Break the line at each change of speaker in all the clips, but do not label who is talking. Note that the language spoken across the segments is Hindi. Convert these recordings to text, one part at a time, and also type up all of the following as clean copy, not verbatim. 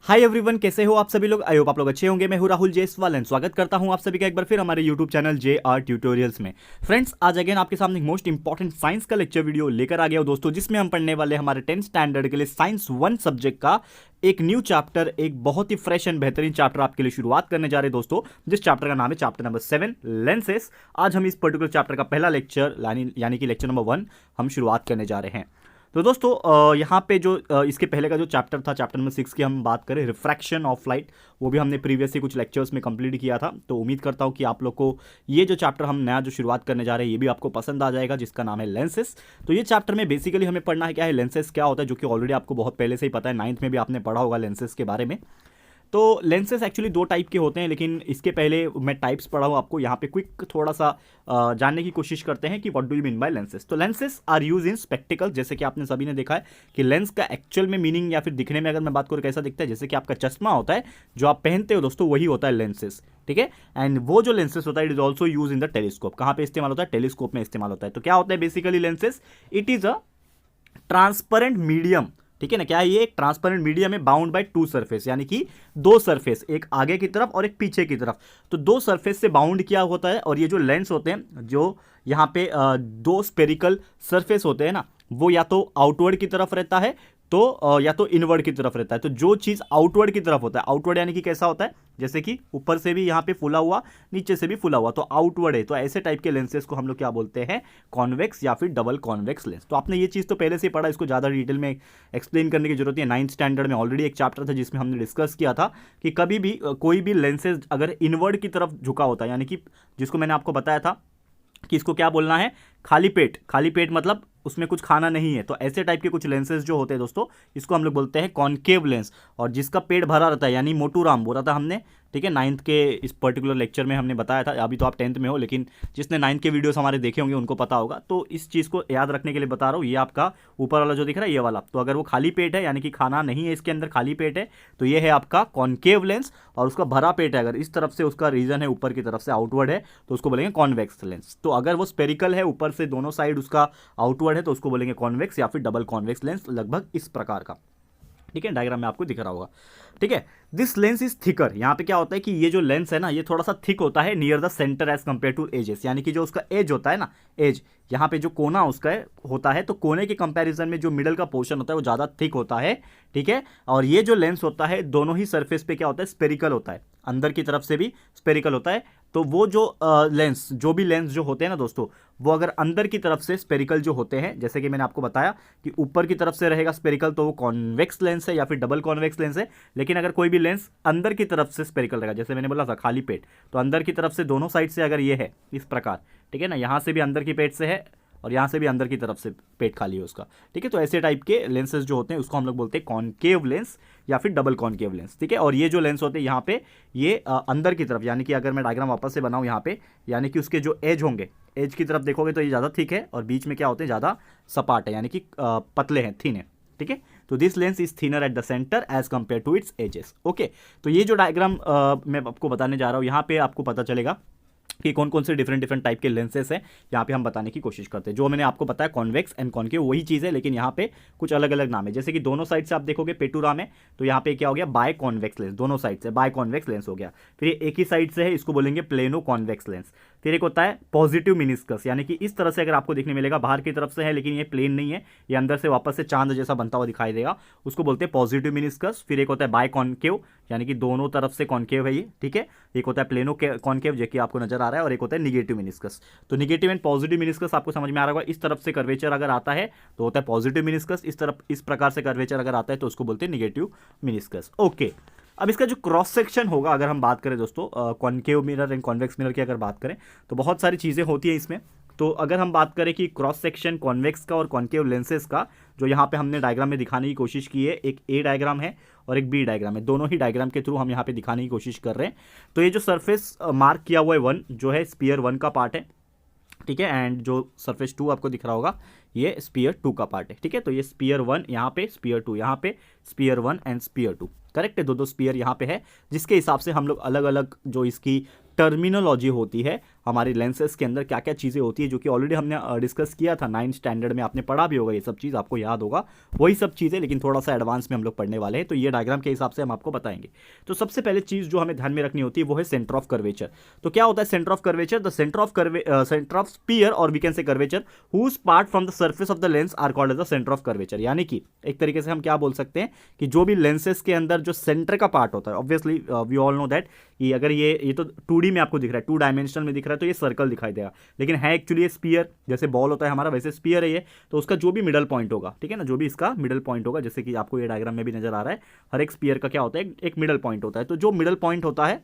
हाय एवरीवन, कैसे हो आप सभी लोग। आई होप आप लोग अच्छे होंगे। मैं हूं राहुल जेसवाल एंड स्वागत करता हूं आप सभी का एक बार फिर हमारे यूट्यूब चैनल JR ट्यूटोरियल्स में। फ्रेंड्स, आज अगेन आपके सामने मोस्ट इंपॉर्टेंट साइंस का लेक्चर वीडियो लेकर आ गया हूं दोस्तों, जिसमें हम पढ़ने वाले हमारे 10th स्टैंडर्ड के लिए साइंस 1 सब्जेक्ट का एक न्यू चैप्टर, एक बहुत ही फ्रेश एंड बेहतरीन चैप्टर आपके लिए शुरुआत करने जा रहे हैं दोस्तों, जिस चैप्टर का नाम है चैप्टर नंबर 7 लेंसेस। आज हम इस पर्टिकुलर चैप्टर का पहला लेक्चर यानी कि लेक्चर नंबर 1 हम शुरुआत करने जा रहे हैं। तो दोस्तों यहाँ पे जो इसके पहले का जो चैप्टर था, चैप्टर नंबर 6 की हम बात करें, रिफ्रैक्शन ऑफ लाइट, वो भी हमने प्रीवियसली कुछ लेक्चर्स में कंप्लीट किया था। तो उम्मीद करता हूँ कि आप लोग को ये जो चैप्टर हम नया जो शुरुआत करने जा रहे हैं ये भी आपको पसंद आ जाएगा, जिसका नाम है लेंसेस। तो ये चैप्टर में बेसिकली हमें पढ़ना है क्या है, लेंसेस क्या होता है, जो कि ऑलरेडी आपको बहुत पहले से ही पता है, 9th में भी आपने पढ़ा होगा लेंसेस के बारे में। तो लेंसेस एक्चुअली दो टाइप के होते हैं, लेकिन इसके पहले मैं टाइप्स पढ़ा हूँ आपको। यहाँ पे क्विक थोड़ा सा जानने की कोशिश करते हैं कि what do you mean by lenses. तो lenses are use in spectacle, जैसे कि आपने सभी ने देखा है कि लेंस का एक्चुअल में मीनिंग या फिर दिखने में अगर मैं बात करूँ कैसा दिखता है, जैसे कि आपका चश्मा होता है जो आप पहनते हो दोस्तों, वही होता है लेंसेस। ठीक है, एंड वो जो लेंसेस होता है it is also use in the telescope. कहाँ पे इस्तेमाल होता है? टेलीस्कोप में इस्तेमाल होता है। तो क्या होता है basically lenses? It is a transparent medium. ठीक है ना, क्या है ये? एक ट्रांसपेरेंट मीडियम है बाउंड बाय टू सरफेस, यानी कि दो सरफेस, एक आगे की तरफ और एक पीछे की तरफ। तो दो सरफेस से बाउंड किया होता है। और ये जो लेंस होते हैं, जो यहाँ पे दो स्पेरिकल सरफेस होते हैं ना, वो या तो आउटवर्ड की तरफ रहता है तो या तो इनवर्ड की तरफ रहता है। तो जो चीज आउटवर्ड की तरफ होता है, आउटवर्ड यानी कि कैसा होता है, जैसे कि ऊपर से भी यहाँ पे फुला हुआ, नीचे से भी फुला हुआ, तो आउटवर्ड है। तो ऐसे टाइप के लेंसेज को हम लोग क्या बोलते हैं? कॉन्वेक्स या फिर डबल कॉन्वेक्स लेंस। तो आपने ये चीज तो पहले से ही पढ़ा, इसको ज्यादा डिटेल में एक्सप्लेन करने की जरूरत है। 9th स्टैंडर्ड में ऑलरेडी एक चैप्टर था जिसमें हमने डिस्कस किया था कि कभी भी कोई भी लेंसेज अगर इनवर्ड की तरफ झुका होता है, यानी कि जिसको मैंने आपको बताया था कि इसको क्या बोलना है, खाली पेट। खाली पेट मतलब उसमें कुछ खाना नहीं है। तो ऐसे टाइप के कुछ लेंसेज जो होते हैं दोस्तों, इसको हम लोग बोलते हैं कॉनकेव लेंस। और जिसका पेट भरा रहता है, यानी मोटू राम बोला था हमने, ठीक है, 9th के इस पर्टिकुलर लेक्चर में हमने बताया था। अभी तो आप 10th में हो, लेकिन जिसने 9th के वीडियोस हमारे देखे होंगे उनको पता होगा। तो इस चीज़ को याद रखने के लिए बता रहा हूँ। ये आपका ऊपर वाला जो दिख रहा है ये वाला, तो अगर वो खाली पेट है यानी कि खाना नहीं है इसके अंदर, खाली पेट है, तो ये है आपका कॉनकेव लेंस। और उसका भरा पेट है, अगर इस तरफ से उसका रीजन है, ऊपर की तरफ से आउटवर्ड है, तो उसको बोलेंगे कॉन्वेक्स लेंस। तो अगर वो स्पेरिकल है, ऊपर से दोनों साइड उसका आउटवर्ड है, तो उसको बोलेंगे कॉन्वेक्स या फिर डबल कॉन्वेक्स लेंस, लगभग इस प्रकार का। ठीक है, डायग्राम में आपको दिख रहा होगा। ठीक है, दिस लेंस इज थिकर। यहाँ पे क्या होता है कि ये जो लेंस है ना, ये थोड़ा सा थिक होता है near the centre as compare to edges, यानी कि जो उसका एज होता है ना, एज यहाँ पे जो कोना उसका होता है, तो कोने के कंपैरिजन में जो मिडल का पोर्शन होता है वो ज़्यादा थिक होता है। ठीक है, और ये जो लेंस होता है दोनों ही सरफेस पे क्या होता है? स्पेरिकल होता है, अंदर की तरफ से भी स्पेरिकल होता है। तो वो जो लेंस, जो भी लेंस जो होते हैं ना दोस्तों, वो अगर अंदर की तरफ से स्पेरिकल जो होते हैं, जैसे कि मैंने आपको बताया कि ऊपर की तरफ से रहेगा स्पेरिकल, तो वो कॉन्वेक्स लेंस है या फिर डबल कॉन्वेक्स लेंस है। लेकिन अगर कोई भी लेंस अंदर की तरफ से स्पेरिकल रहेगा, जैसे मैंने बोला था खाली पेट, तो अंदर की तरफ से दोनों साइड से अगर ये है इस प्रकार, ठीक है ना, यहाँ से भी अंदर की पेट से है और यहाँ से भी अंदर की तरफ से पेट खाली है उसका। ठीक है, तो ऐसे टाइप के लेंसेज जो होते हैं उसको हम लोग बोलते हैं कॉनकेव लेंस या फिर डबल कॉनकेव लेंस। ठीक है, और ये जो लेंस होते हैं यहाँ पे ये अंदर की तरफ, यानी कि अगर मैं डायग्राम वापस से बनाऊँ यहाँ पे, यानी कि उसके जो एज होंगे, एज की तरफ देखोगे तो ये ज़्यादा थिक है, और बीच में क्या होते हैं? ज़्यादा सपाट है, यानी कि पतले हैं, थिन है। ठीक है, तो this lens is thinner at the centre as compare to its edges. Okay, तो ये जो डायग्राम मैं आपको बताने जा रहा हूँ, यहाँ पे आपको पता चलेगा कि कौन कौन से डिफरेंट टाइप के लेंसेस हैं। यहाँ पे हम बताने की कोशिश करते हैं। जो मैंने आपको बताया कॉन्वेक्स एंड कॉनकेव वही चीज़ है, लेकिन यहाँ पे कुछ अलग अलग नाम है। जैसे कि दोनों साइड से आप देखोगे पेटूराम है, तो यहाँ पे क्या हो गया? बाय कॉन्वेक्स लेंस, दोनों साइड से बाय कॉन्वेक्स लेंस हो गया। फिर ये एक ही साइड से है, इसको बोलेंगे प्लेनो कॉन्वेक्स लेंस। फिर एक होता है पॉजिटिव मिनिस्कस, यानी कि इस तरह से अगर आपको देखने मिलेगा, बाहर की तरफ से है लेकिन ये प्लेन नहीं है, ये अंदर से वापस से चांद जैसा बनता हुआ दिखाई देगा, उसको बोलते हैं पॉजिटिव मिनिस्कस। फिर एक होता है बाय कॉनकेव, यानी कि दोनों तरफ से कॉनकेव है ये। ठीक है, एक होता है प्लेनो कॉनकेव जो कि आपको नजर आ रहा है, और एक होता है निगेटिव मिनिस्कस। तो निगेटिव एंड पॉजिटिव मिनिस्कस आपको समझ में आ रहा होगा। इस तरफ से कर्वेचर अगर आता है तो होता है पॉजिटिव मिनिस्कस, इस तरफ इस प्रकार से कर्वेचर अगर आता है तो उसको बोलते हैं निगेटिव मिनिस्कस। ओके, अब इसका जो क्रॉस सेक्शन होगा, अगर हम बात करें दोस्तों concave mirror and convex mirror की अगर बात करें, तो बहुत सारी चीज़ें होती हैं इसमें। तो अगर हम बात करें कि क्रॉस सेक्शन कॉन्वेक्स का और कॉनकेव लेंसेज का, जो यहाँ पे हमने डायग्राम में दिखाने की कोशिश की है, एक ए डायग्राम है और एक बी डायग्राम है, दोनों ही डायग्राम के थ्रू हम यहाँ पे दिखाने की कोशिश कर रहे हैं। तो ये जो सरफेस मार्क किया हुआ है 1, जो है स्पीयर 1 का पार्ट है। ठीक है, एंड जो सरफेस 2 आपको दिख रहा होगा ये स्पीयर 2 का पार्ट है। ठीक है, तो ये स्पीयर 1 यहाँ पे, स्पीयर 2 यहाँ पे, स्पीयर 1 एंड स्पीयर 2, करेक्ट है। दो दो स्पीयर यहाँ पे है, जिसके हिसाब से हम लोग अलग अलग जो इसकी टर्मिनोलॉजी होती है हमारी लेंसेज के अंदर, क्या क्या चीज़ें होती है, जो कि ऑलरेडी हमने डिस्कस किया था 9th स्टैंडर्ड में, आपने पढ़ा भी होगा, ये सब चीज़ आपको याद होगा, वही सब चीज़ें लेकिन थोड़ा सा एडवांस में हम लोग पढ़ने वाले हैं। तो ये डायग्राम के हिसाब से हम आपको बताएंगे। तो सबसे पहले चीज़ जो हमें ध्यान में रखनी होती है वो है सेंटर ऑफ कर्वेचर। तो क्या होता है centre of curvature? The centre of sphere और we can say curvature whose part from the surface of the lens are called as the centre of curvature. यानी कि एक तरीके से हम क्या बोल सकते हैं कि जो भी लेंसेज के अंदर जो सेंटर का पार्ट होता है, obviously we all know that कि अगर ये तो 2D में आपको दिख रहा है, 2 डायमेंशनल में दिख रहा है, तो ये सर्कल दिखाई देगा, लेकिन है एक्चुअली ये स्पीयर, जैसे बॉल होता है हमारा वैसे स्पीयर है ये। तो उसका जो भी मिडल पॉइंट होगा, ठीक है ना, जो भी इसका मिडल पॉइंट होगा, जैसे कि आपको ये डायग्राम में भी नजर आ रहा है, हर एक स्पीयर का क्या होता है, एक मिडल पॉइंट होता है। तो जो मिडल पॉइंट होता है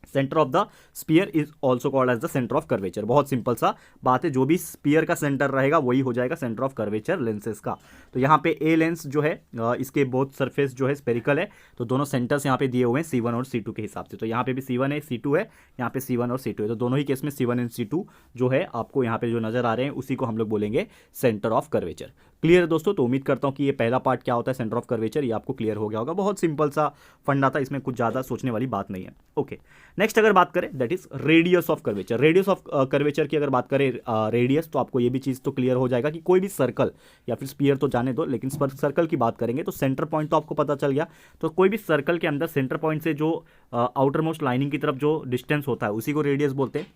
centre of the sphere is also called as the centre of curvature. बहुत सिंपल सा बात है, जो भी स्पीयर का सेंटर रहेगा वही हो जाएगा सेंटर ऑफ कर्वेचर लेंसेज का। तो यहाँ पे ए लेंस जो है इसके बोथ सरफेस जो है स्पेरिकल है, तो दोनों सेंटर्स यहाँ पे दिए हुए हैं C1 और C2 के हिसाब से। तो यहाँ पे भी C1 है, C2 है, यहाँ पे C1 और C2 है, तो दोनों ही केस में C1 एंड C2 जो है आपको यहाँ पे जो नजर आ रहे हैं उसी को हम लोग बोलेंगे सेंटर ऑफ कर्वेचर। क्लियर है दोस्तों? तो उम्मीद करता हूँ कि ये पहला पार्ट क्या होता है सेंटर ऑफ कर्वेचर, ये आपको क्लियर हो गया होगा। बहुत सिंपल सा फंडा था, इसमें कुछ ज़्यादा सोचने वाली बात नहीं है। ओके, नेक्स्ट अगर बात करें that is radius of curvature. Radius of curvature की अगर बात करें रेडियस, तो आपको ये भी चीज़ तो क्लियर हो जाएगा कि कोई भी सर्कल या फिर स्पीयर तो जाने दो, लेकिन सर्कल की बात करेंगे तो सेंटर पॉइंट तो आपको पता चल गया। तो कोई भी सर्कल के अंदर सेंटर पॉइंट से जो आउटर मोस्ट लाइनिंग की तरफ जो डिस्टेंस होता है उसी को रेडियस बोलते हैं।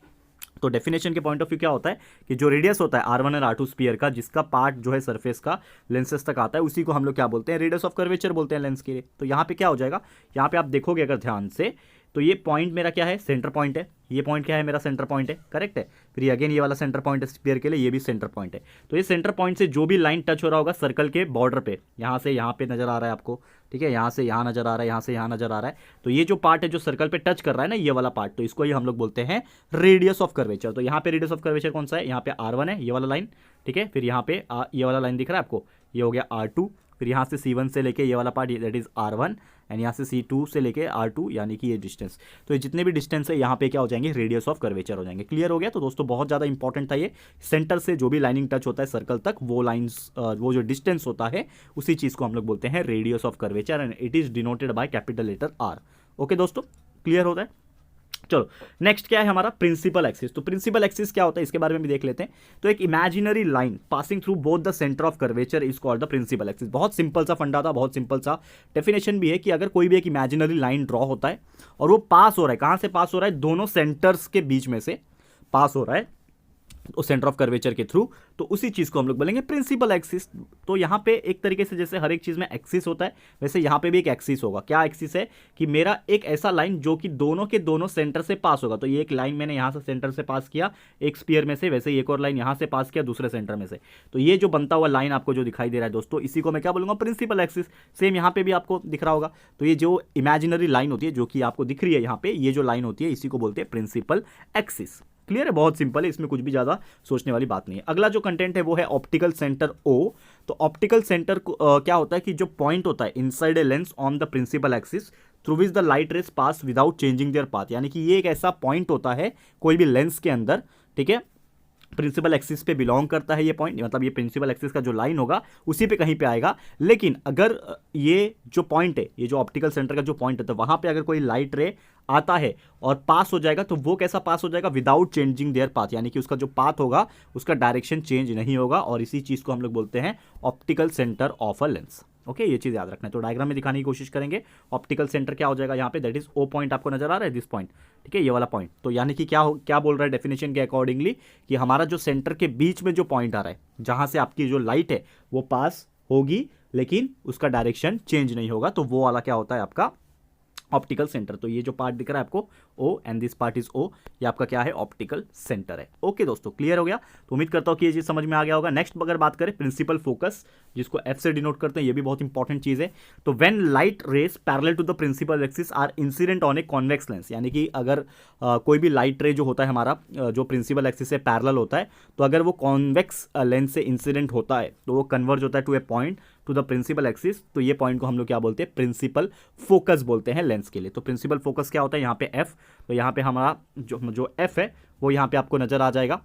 तो डेफिनेशन के पॉइंट ऑफ व्यू क्या होता है कि जो रेडियस होता है R1 और R2 स्पीयर का, जिसका पार्ट जो है सरफेस का लेंसेस तक आता है, उसी को हम लोग क्या बोलते हैं, रेडियस ऑफ कर्वेचर बोलते हैं लेंस के लिए। तो यहाँ पे क्या हो जाएगा, यहाँ पे आप देखोगे अगर ध्यान से, तो ये पॉइंट मेरा क्या है, सेंटर पॉइंट है, ये पॉइंट क्या है मेरा, सेंटर पॉइंट है, करेक्ट है। फिर ये अगेन ये वाला सेंटर पॉइंट है स्फीयर के लिए, ये भी सेंटर पॉइंट है। तो ये सेंटर पॉइंट से जो भी लाइन टच हो रहा होगा सर्कल के बॉर्डर पे, यहाँ से यहाँ पे नजर आ रहा है आपको, ठीक है, यहाँ से यहाँ नजर आ रहा है, यहाँ से यहाँ नजर आ रहा है, तो ये जो पार्ट है जो सर्कल पे टच कर रहा है ना, ये वाला पार्ट, तो इसको ही हम लोग बोलते हैं रेडियस ऑफ कर्वेचर। तो यहाँ पे रेडियस ऑफ कर्वेचर कौन सा है, यहाँ पे R1 है, ये वाला लाइन, ठीक है, फिर यहाँ पे ये वाला लाइन दिख रहा है आपको, ये हो गया R2, फिर यहाँ से C1 से लेके ये वाला part that is R1, and यहाँ से C2 से लेके R2 यानी कि ये डिस्टेंस। तो ये जितने भी डिस्टेंस है यहाँ पे क्या हो जाएंगे, रेडियस ऑफ कर्वेचर हो जाएंगे। क्लियर हो गया? तो दोस्तों बहुत ज़्यादा इंपॉर्टेंट था ये, सेंटर से जो भी लाइनिंग टच होता है सर्कल तक, वो लाइन्स वो जो डिस्टेंस होता है उसी चीज़ को हम लोग बोलते हैं radius of curvature, and it is denoted by capital letter R। Okay दोस्तों, क्लियर होता है? चलो नेक्स्ट क्या है हमारा, प्रिंसिपल एक्सिस। तो प्रिंसिपल एक्सिस क्या होता है इसके बारे में भी देख लेते हैं। तो एक imaginary line passing through both the centre of curvature is called the principal axis. बहुत सिंपल सा फंडा था, बहुत सिंपल सा डेफिनेशन भी है कि अगर कोई भी एक इमेजिनरी लाइन ड्रॉ होता है और वो पास हो रहा है, कहाँ से पास हो रहा है, दोनों सेंटर्स के बीच में से पास हो रहा है सेंटर ऑफ कर्वेचर के थ्रू, तो उसी चीज को हम लोग बोलेंगे प्रिंसिपल एक्सिस। तो यहाँ पे एक तरीके से जैसे हर एक चीज में एक्सिस होता है, वैसे यहाँ पे भी एक एक्सिस होगा। क्या एक्सिस है कि मेरा एक ऐसा लाइन जो कि दोनों के दोनों सेंटर से पास होगा। तो ये एक लाइन मैंने यहाँ से सेंटर से पास किया एक स्पीयर में से, वैसे एक और लाइन यहाँ से पास किया दूसरे सेंटर में से। तो ये जो बनता हुआ लाइन आपको जो दिखाई दे रहा है दोस्तों, इसी को मैं क्या बोलूंगा, प्रिंसिपल एक्सिस। सेम यहाँ पे भी आपको दिख रहा होगा। तो ये जो इमेजिनरी लाइन होती है जो कि आपको दिख रही है यहाँ पे, ये जो लाइन होती है इसी को बोलते हैं प्रिंसिपल एक्सिस। क्लियर है? बहुत सिंपल है, इसमें कुछ भी ज़्यादा सोचने वाली बात नहीं है। अगला जो कंटेंट है वो है ऑप्टिकल सेंटर O। तो ऑप्टिकल सेंटर क्या होता है कि जो पॉइंट होता है inside a lens on the principal axis through which the light rays pass without changing their path. यानी कि ये एक ऐसा पॉइंट होता है कोई भी लेंस के अंदर, ठीक है, प्रिंसिपल एक्सिस पे बिलोंग करता है ये पॉइंट, मतलब ये प्रिंसिपल एक्सिस का जो लाइन होगा उसी पे कहीं पे आएगा। लेकिन अगर ये जो पॉइंट है, ये जो ऑप्टिकल सेंटर का जो पॉइंट है, तो वहां पे अगर कोई लाइट रे आता है और पास हो जाएगा, तो वो कैसा पास हो जाएगा, विदाउट चेंजिंग देयर पाथ। यानी कि उसका जो पाथ होगा उसका डायरेक्शन चेंज नहीं होगा, और इसी चीज को हम लोग बोलते हैं optical centre of a lens. Okay, ये चीज याद रखना है। तो डायग्राम में दिखाने की कोशिश करेंगे। ऑप्टिकल सेंटर क्या हो जाएगा यहाँ पे, दैट इज O पॉइंट आपको नजर आ रहा है, दिस पॉइंट, ठीक है, ये वाला पॉइंट। तो यानी कि क्या बोल रहा है डेफिनेशन के अकॉर्डिंगली कि हमारा जो सेंटर के बीच में जो पॉइंट आ रहा है, जहां से आपकी जो लाइट है वो पास होगी लेकिन उसका डायरेक्शन चेंज नहीं होगा, तो वो वाला क्या होता है आपका ऑप्टिकल सेंटर। तो ये जो पार्ट दिख रहा है आपको O and this part is O, ये आपका क्या है, ऑप्टिकल सेंटर है। ओके दोस्तों, क्लियर हो गया? तो उम्मीद करता हूं कि ये चीज समझ में आ गया होगा। नेक्स्ट अगर बात करें प्रिंसिपल फोकस, जिसको F से डिनोट करते हैं, ये भी बहुत इंपॉर्टेंट चीज है। तो when light rays parallel to the principal axis are incident on a convex lens, यानी कि अगर कोई भी लाइट रे जो होता है हमारा जो प्रिंसिपल एक्सिस से पैरेलल होता है, तो अगर वो कॉन्वेक्स लेंस से इंसिडेंट होता है तो वो कन्वर्ज होता है to a point to the principal axis. तो ये पॉइंट को हम लोग क्या बोलते हैं, प्रिंसिपल फोकस बोलते हैं लेंस के लिए। तो प्रिंसिपल फोकस क्या होता है यहाँ पे F। तो यहाँ पे हमारा जो F है वो यहाँ पे आपको नजर आ जाएगा।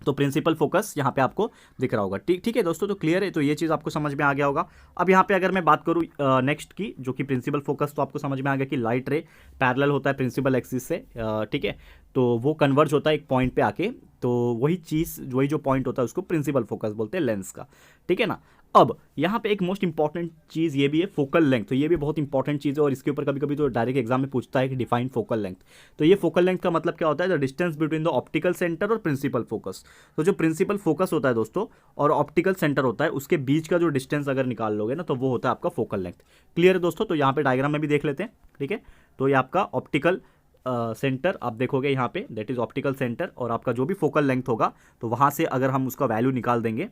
तो प्रिंसिपल फोकस यहाँ पे आपको दिख रहा होगा। ठीक है दोस्तों, तो क्लियर है, तो ये चीज़ आपको समझ में आ गया होगा। अब यहाँ पे अगर मैं बात करूँ नेक्स्ट की, जो कि प्रिंसिपल फोकस, तो आपको समझ में आ गया कि लाइट रे पैरेलल होता है प्रिंसिपल एक्सिस से, ठीक है, तो वो कन्वर्ज होता है एक पॉइंट पे आके, तो वही चीज़, वही जो पॉइंट होता है उसको प्रिंसिपल फोकस बोलते हैं लेंस का, ठीक है ना। अब यहाँ पे एक मोस्ट इंपॉर्टेंट चीज़ ये भी है फोकल लेंथ, तो ये भी बहुत इंपॉर्टेंट चीज़ है, और इसके ऊपर कभी कभी तो डायरेक्ट एग्जाम में पूछता है कि डिफाइन फोकल लेंथ। तो ये फोकल लेंथ का मतलब क्या होता है, the distance between the optical centre और प्रिंसिपल फोकस। तो जो प्रिंसिपल फोकस होता है दोस्तों और ऑप्टिकल सेंटर होता है, उसके बीच का जो डिस्टेंस अगर निकाल लोगे ना, तो वो होता है आपका फोकल लेंथ। क्लियर है दोस्तों, तो यहाँ पे डायग्राम में भी देख लेते हैं, ठीक है। तो ये आपका ऑप्टिकल सेंटर आप देखोगे यहाँ पे, दैट इज ऑप्टिकल सेंटर, और आपका जो भी फोकल लेंथ होगा, तो वहाँ से अगर हम उसका वैल्यू निकाल देंगे,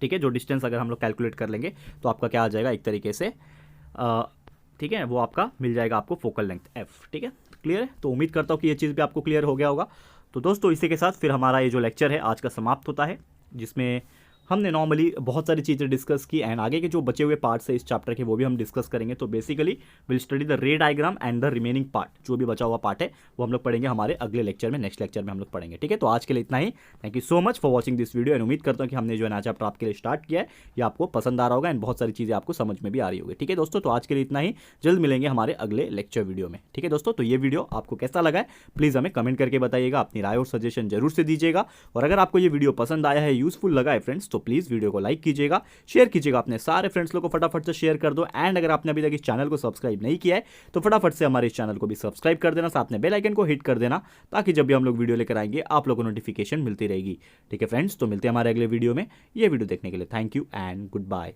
ठीक है, जो डिस्टेंस अगर हम लोग कैलकुलेट कर लेंगे, तो आपका क्या आ जाएगा एक तरीके से, ठीक है, वो आपका मिल जाएगा आपको फोकल लेंथ एफ, ठीक है। क्लियर है, तो उम्मीद करता हूँ कि ये चीज़ भी आपको क्लियर हो गया होगा। तो दोस्तों इसी के साथ फिर हमारा ये जो लेक्चर है आज का समाप्त होता है, जिसमें हमने नॉर्मली बहुत सारी चीज़ें डिस्कस की, एंड आगे के जो बचे हुए पार्ट्स है इस चैप्टर के वो भी हम डिस्कस करेंगे। तो बेसिकली विल स्टडी द रे diagram and the remaining part, जो भी बचा हुआ पार्ट है वो हम लोग पढ़ेंगे हमारे अगले लेक्चर में, नेक्स्ट लेक्चर में हम लोग पढ़ेंगे, ठीक है। तो आज के लिए इतना ही, thank you so much for watching this video, and उम्मीद करता हूँ कि हमने जो है नया चैप्टर आपके लिए स्टार्ट किया है ये आपको पसंद आ रहा होगा, एंड बहुत सारी चीज़ें आपको समझ में भी आ रही होगी, ठीक है दोस्तों। तो आज के लिए इतना ही, जल्द मिलेंगे हमारे अगले लेक्चर वीडियो में, ठीक है दोस्तों। तो ये वीडियो आपको कैसा लगा है प्लीज़ हमें कमेंट करके बताइएगा, अपनी राय और सजेशन जरूर से दीजिएगा, और अगर आपको ये वीडियो पसंद आया है, यूजफुल लगा है फ्रेंड्स, तो प्लीज़ वीडियो को लाइक कीजिएगा, शेयर कीजिएगा, अपने सारे फ्रेंड्स लोग को फटाफट से शेयर कर दो, एंड अगर आपने अभी तक इस चैनल को सब्सक्राइब नहीं किया है तो फटाफट से हमारे इस चैनल को भी सब्सक्राइब कर देना, साथ में बेल आइकन को हिट कर देना, ताकि जब भी हम लोग वीडियो लेकर आएंगे आप लोगों को नोटिफिकेशन मिलती रहेगी, ठीक है फ्रेंड्स। तो मिलते हैं हमारे अगले वीडियो में, ये वीडियो देखने के लिए thank you and good bye.